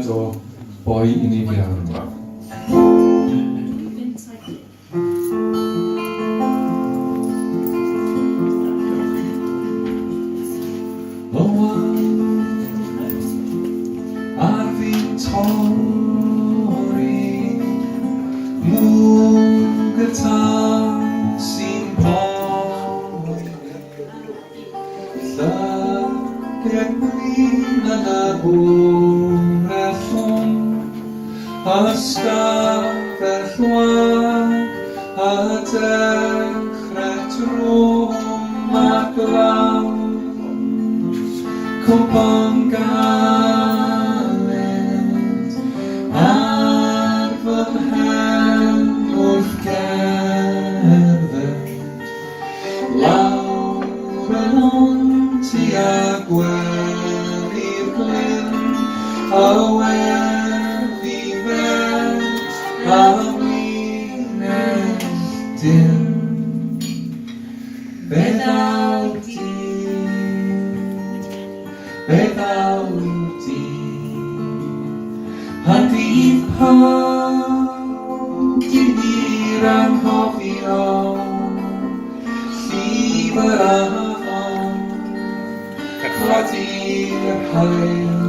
o boi unifiawn. Ar fi'n torri mwg y tan sy'n boi Llygen gwyn yn y bwr ellon Ystafell wan a dechrau trwm ac law Cwpan galed ar fy mhen wrth gerdded Lawr y lond tuag gwely'r glyn A weddi fed a wyneb dyn Be ddaw di? Be ddaw di? A bydd pawb difyr anghofio Llif yr afon Cladi'r hael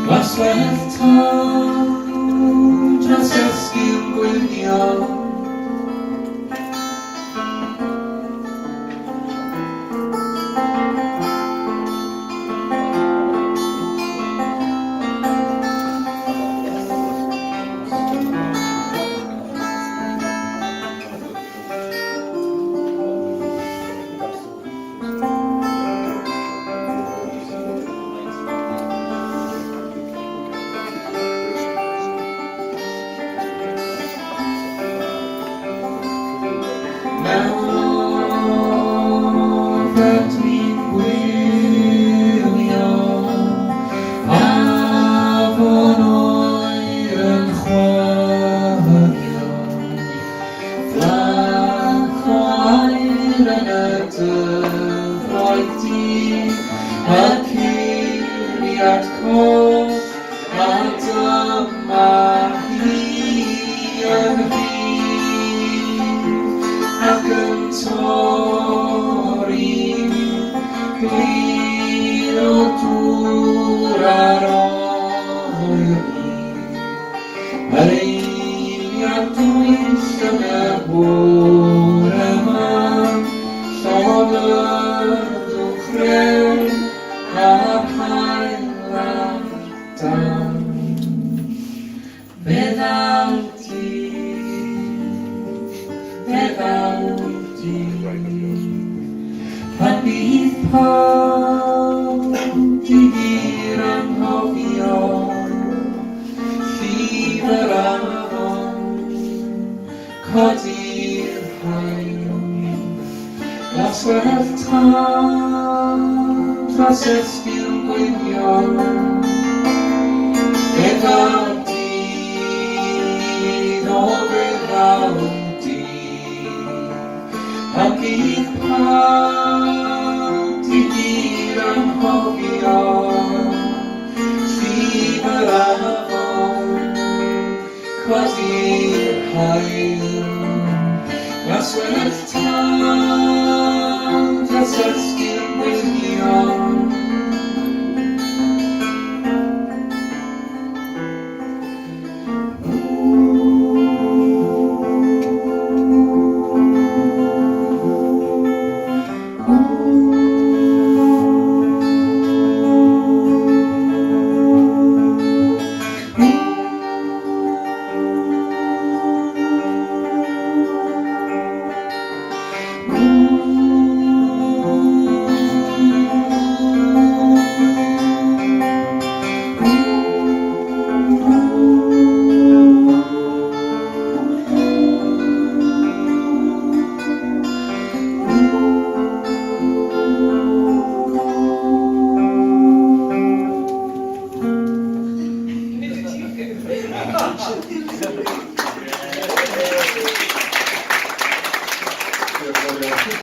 Glaswell tân dros esgyrn gwylio Yr eiliad dwys yn y bwr yma Llonyddwch rew a'r hael ar dan Be ddaw di? Be ddaw di? A bydd pawb difyr anghofio Llif yr afon Codi'r hael Glaswell tân dros esgyrn gwylio Be ddaw di? O be ddaw di? A bydd pawb difyr anghofio Llif yr afon Codi'r hael Glaswell tân